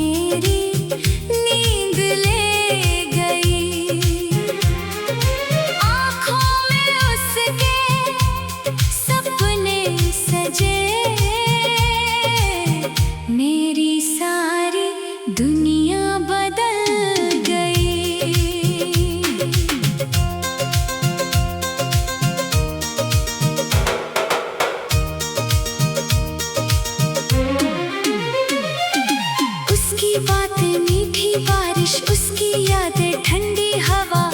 मेरी नींद ले गई। आँखों में उसके सपने सजे, मेरी सारी दुनिया बदल गई। उसकी बातें मीठी बारिश, उसकी यादें ठंडी हवा,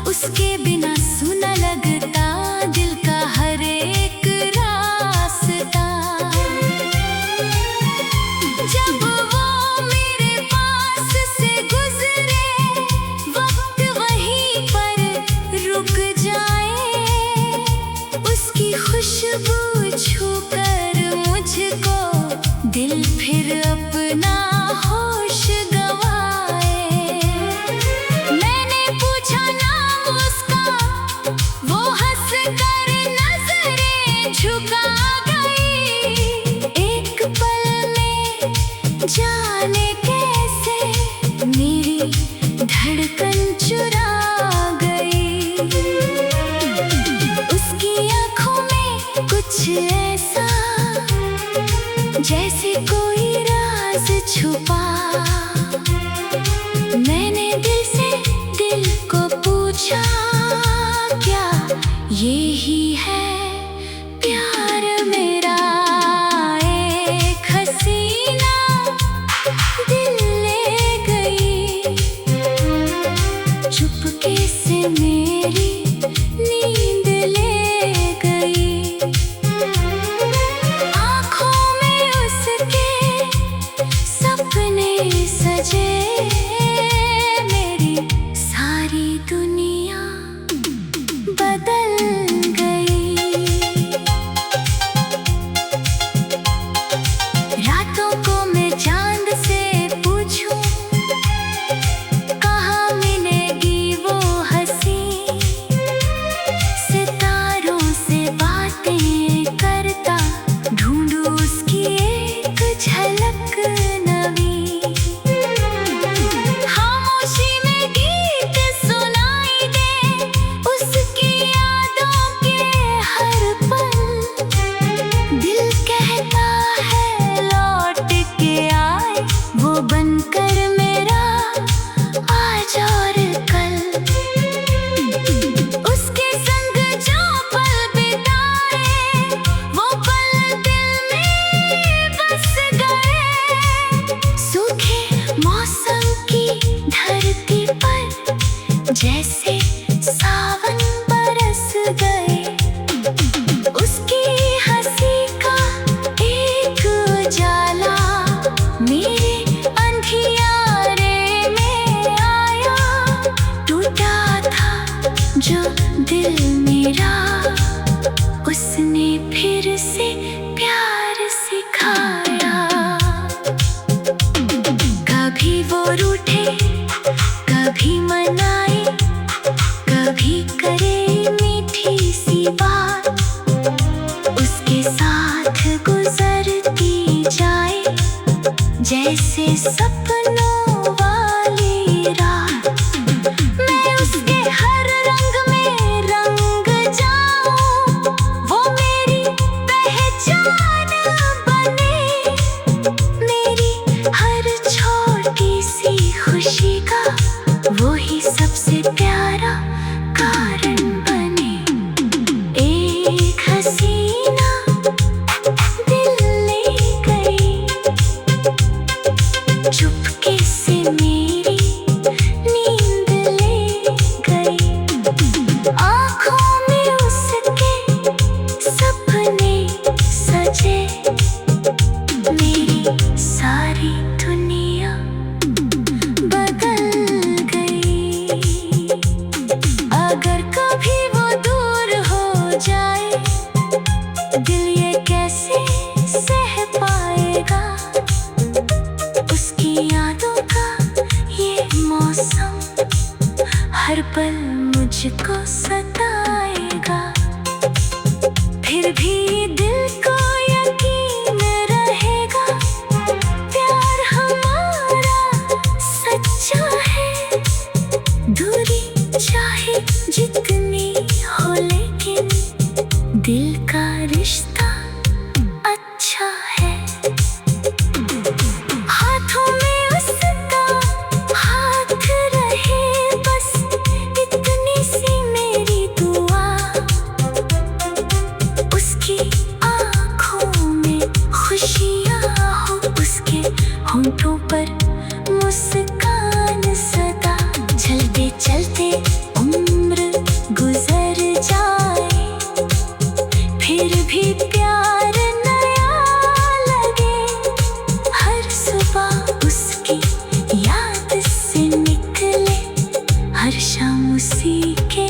उसके बिना सुना लगता दिल का हर एक रास्ता। जब वो मेरे पास से गुजरे, वक्त वहीं पर रुक जाए। उसकी खुशबू छूकर मुझको दिल फिर अपना होश गवाए। मैंने पूछा नाम उसका, वो हंस कर नजरें झुका गई। एक पल में जाने कैसे मेरी धड़कन चुरा गई। उसकी आँखों में कुछ ऐसा जैसे कोई राज छुपा। मैंने दिल से दिल को पूछा, क्या यही है प्यार मेरा? एक हसीना दिल ले गई, चुपके से मेरी नींद ले गई। आँखों में उसके सपने सजे, मेरी सारी दुनिया बदल गई। रातों को मैं चांद से पूछूं, कहाँ मिलेगी वो हंसी? सितारों से बातें करता ढूंढूं उसकी एक झलक नवी। खामोशी में गीत सुनाई दे उसकी यादों के हर पल। दिल कहता है लौट के आए, वो बनकर मेरा आज और कल। उसके संग जो पल बिताए, वो पल दिल में बस गए। सूखे मौसम की धरती पर जैसे सावन बरस गए। उसकी हंसी का एक उजाला मेरे अंधियारे में आया। टूटा था जो दिल मेरा, उसने फिर से प्यार सिखाया। कभी वो रूठे, कभी मनाए, कभी करे मीठी सी बात। उसके साथ गुजरती जाए जैसे सपनों वाली रात। मैं उसके हर रंग में रंग जाऊं, वो मेरी पहचान बने। मेरी हर छोटी सी खुशी का वो ही सबसे प्यारा कारण बने। एक हसीना दिल ले गई, चुपके से मेरी नींद ले गई। आँखों में उसके सपने सजे, मेरी सारी दुनिया बदल गई। अगर कभी वो दूर हो जाए, दिल ये कैसे सह पाएगा? उसकी यादों का ये मौसम हर पल मुझको सताएगा। फिर भी दिल को यकीन रहेगा, प्यार हमारा मुस्कान सदा। चलते चलते उम्र गुजर जाए, फिर भी प्यार नया लगे। हर सुबह उसकी याद से निकले, हर शाम उसी के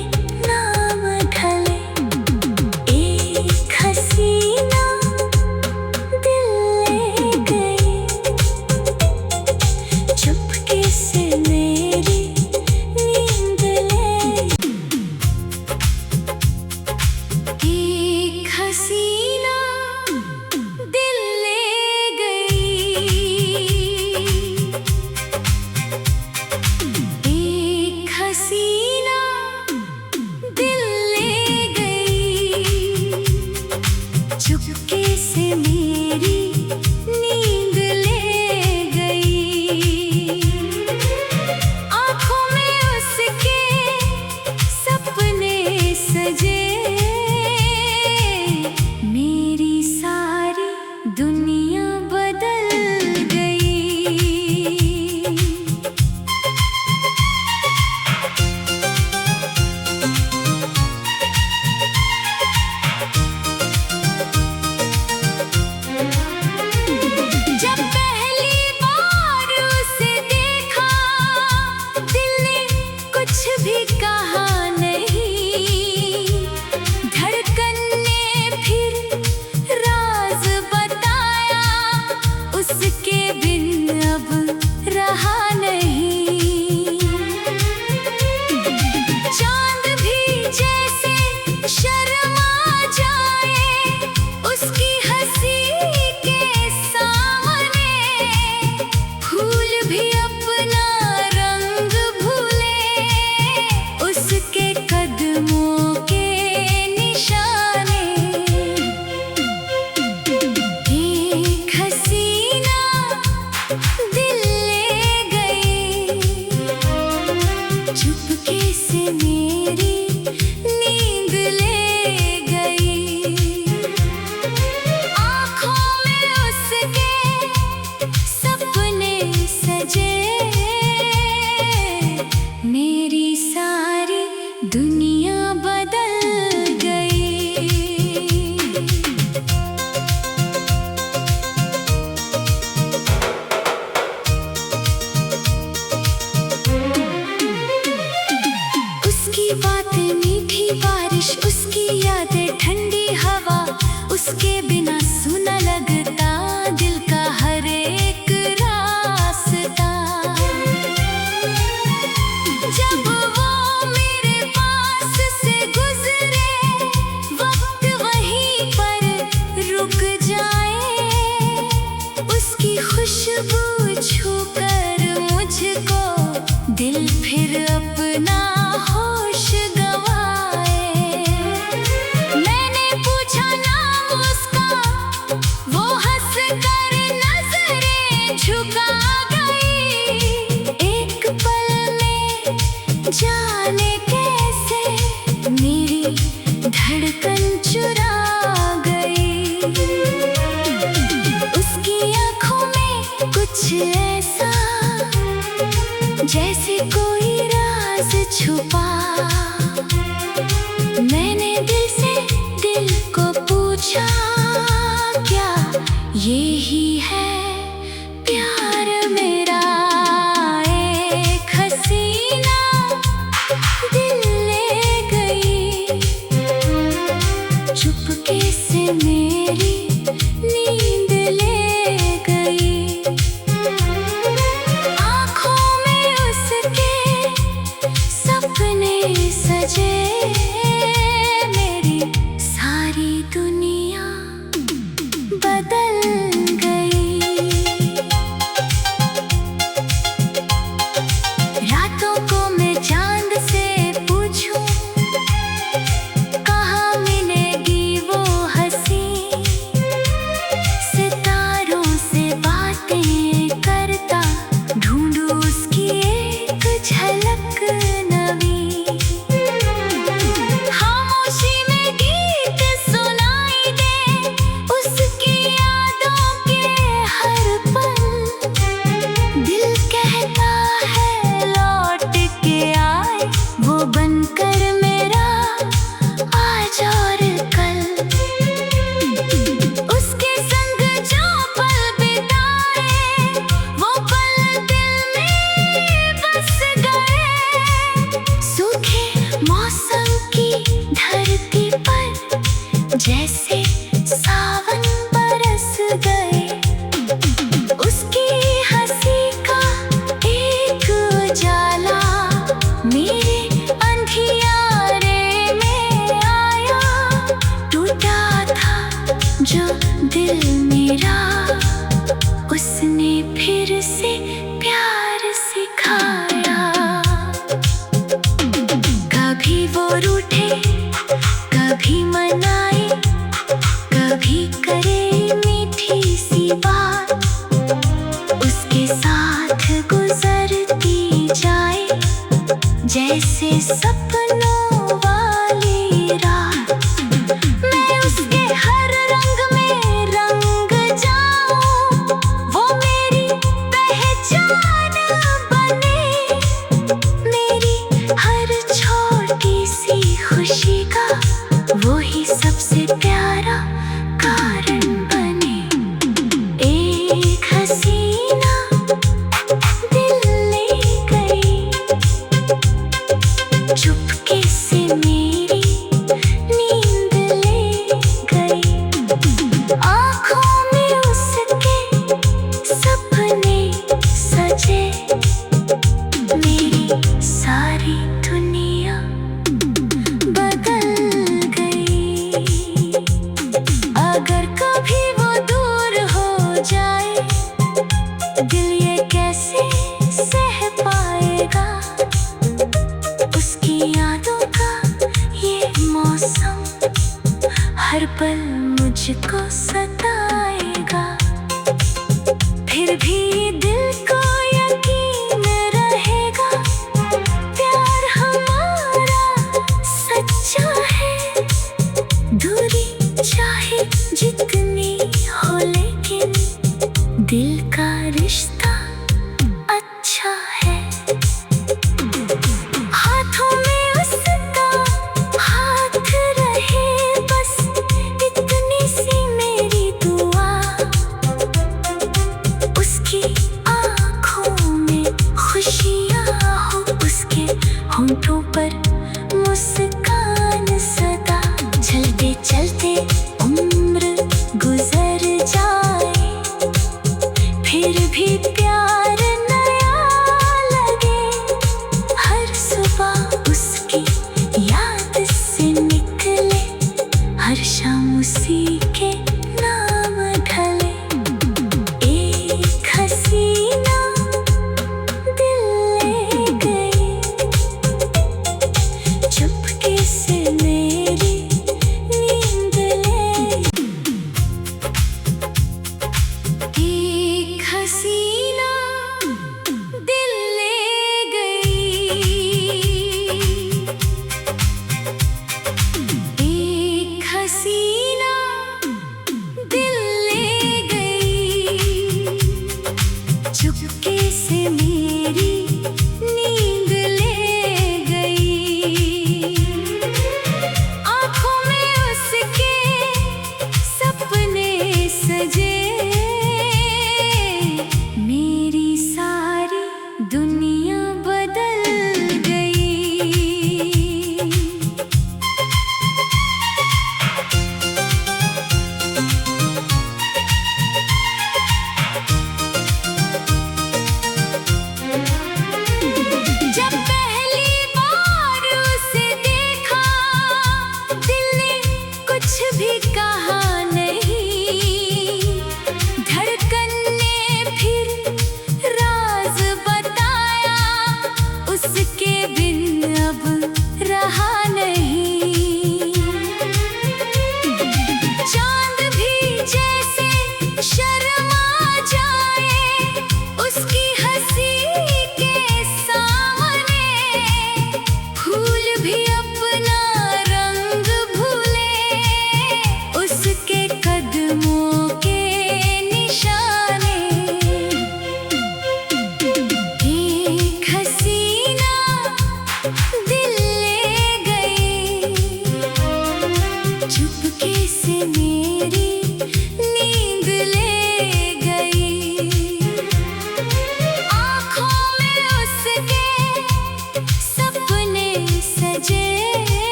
नाम ढले। एक हसीना दिल ले गई, चुपके से मेरी नींद ले। एक हसीना दिल ले गई, एक हसीना दिल ले गई, चुपके से मेरी नींद ले गई। आँखों में उसके सपने सजे, मेरी सारी दुनिया बदल गई। जब पहली बार उसे देखा, दिल ने कुछ भी कहा नहीं। धड़कन ने फिर राज बताया, उसके बिन अब रहा नहीं। चांद भी जैसे शर्मा जाए, उसकी हंसी के सामने। फूल भी अपना रंग भूले, उसके कदमों के निशाने। एक हसीना दिल ले गई, चुपके से मेरी नींद ले गई। आँखों में उसके सपने सजे, मेरी सारी दुनिया बदल गई। उसकी बातें मीठी बारिश, उसकी यादें ठंडी हवा, उसके बिना सुना लगता दिल का हर एक रास्ता। जब वो मेरे पास से गुजरे, वक्त वहीं पर रुक जाए। उसकी खुशबू छूकर मुझको दिल फिर अपना होश गवाए। मैंने पूछा नाम उसका, वो हंस कर नजरें झुका गई। एक पल में जाने कैसे मेरी धड़कन चुरा गई। उसकी आँखों में कुछ ऐसा, जैसे कोई राज छुपा। मैंने दिल से दिल को पूछा, क्या यही है प्यार मेरा? एक हसीना दिल ले गई, चुपके से मेरी नींद ले गई। आँखों में उसके सपने सजे, मेरी सारी दुनिया बदल गई। रातों को मैं चांद से पूछूं, कहाँ मिलेगी वो हंसी। सितारों से बातें करता ढूंढूं उसकी एक झलक नवी। खामोशी में गीत सुनाई दे, उसकी यादों के हर पल। दिल कह सिखाया। कभी वो रूठे, कभी मनाए, कभी करे मीठी सी बात, उसके साथ गुजरती जाए जैसे सपनों वाली रात। मैं उसके हर रंग में रंग जाऊं, वो मेरी पहचान बने, मेरी हर छोटी सी खुशी का वो ही सबसे प्यारा कारण बने। एक हसीना दिल ले गई, चुपके से मेरी नींद ले गई। आँखों में उसके सपने सजे, मेरी सारी दुनिया बदल गई। अगर कभी वो दूर हो जाए, दिल ये कैसे सह पाएगा, उसकी यादों का ये मौसम हर पल मुझको सताएगा। फिर भी दिल को यकीन रहेगा, प्यार हमारा सच्चा है। दूरी चाहे जितनी हो, लेकिन दिल का रिश्ता अच्छा है। हाथों में उसका हाथ रहे, बस इतनी सी मेरी दुआ। उसकी आँखों में खुशियाँ हो, उसके होंठों पर मुस्कान सदा। चलते चलते उम्र गुजर जाए, फिर भी प्यार नया लगे। हर सुबह उसकी याद से निकले, हर शाम उसी के नाम ढले। एक हसीना दिल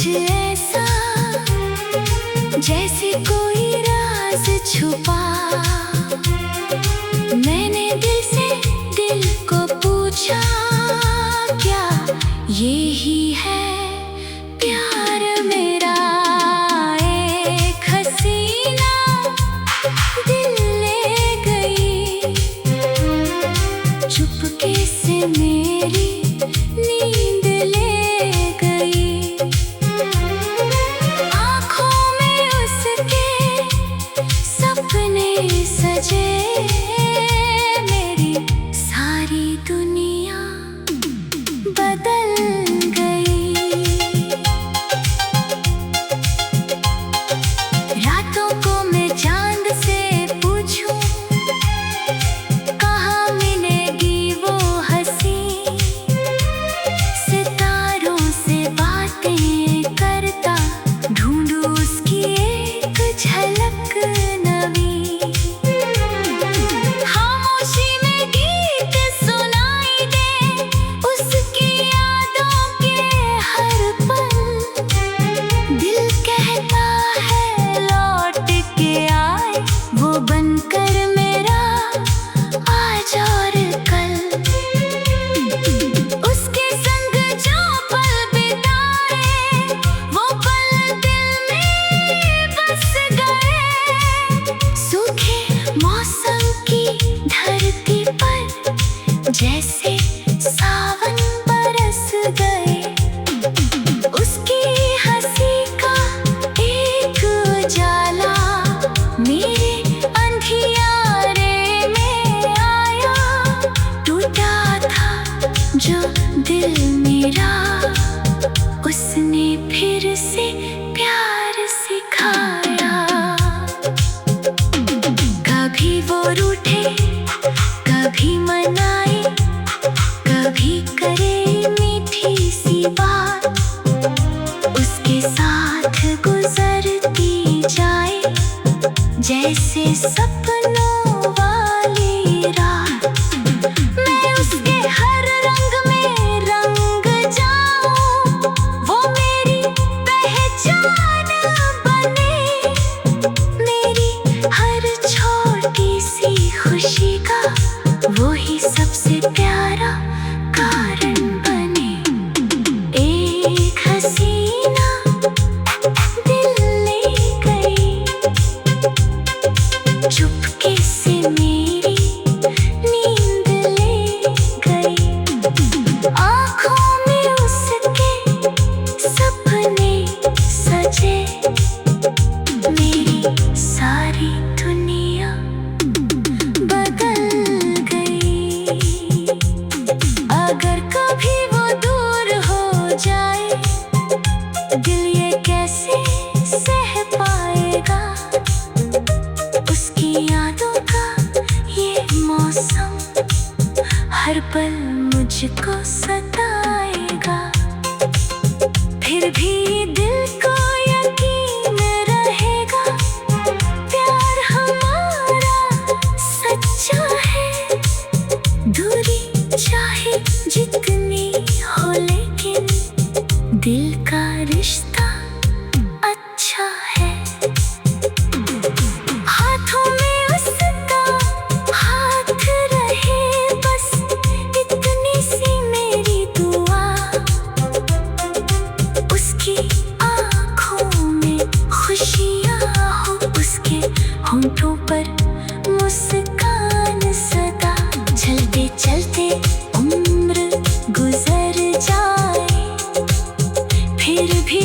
कुछ ऐसा जैसे कोई राज छुपा। मैंने दिल से दिल को पूछा, क्या यही है प्यार मेरा? एक हसीना दिल ले गई, चुपके से मेरी नींद ले गई। आँखों में उसके सपने सजे, मेरी सारी दुनिया बदल गई। रातों को मैं चांद से पूछूं, कहाँ मिलेगी वो हंसी? सितारों से बातें करता ढूंढूं उसकी एक झलक नवी। खामोशी में गीत सुनाई दे उसकी यादों के हर पल। दिल कहता है लौट के आए, वो बनकर मेरा आज और कल। उसके संग जो पल बिताए, वो पल दिल में बस गए। सूखे मौसम की धरती पर जैसे सावन बरस गए। उसकी हंसी का एक उजाला मेरे अंधियारे में आया। टूटा था जो दिल मेरा, उसने फिर से प्यार सिखाया। कभी वो रूठे, कभी मनाए, कभी करे मीठी सी बात। उसके साथ गुजरती जाए जैसे सपनों वाली रात। मैं उसके हर रंग में रंग जाऊं, वो मेरी पहचान बने। मेरी हर छोटी सी खुशी का वो ही सबसे प्यारा कारण बने। एक हसीना दिल ले गई, चुपके से मेरी नींद ले गई। आँखों में उसके सपने सजे, मेरी सारी दुनिया बदल गई। अगर कभी वो दूर हो जाए, दिल ये कैसे सह पाएगा? उसकी यादों का ये मौसम हर पल मुझको सताएगा। फिर भी दिल को यकीन रहेगा, प्यार हमारा सच्चा है। दूरी चाहे जितनी हो, लेकिन दिल का रिश्ता अच्छा है। हाथों में उसका हाथ रहे, बस इतनी सी मेरी दुआ। उसकी आँखों में खुशियाँ हो, उसके होंठों पर मुस्कान सदा। चलते चलते उम्र गुजर जाए, फिर भी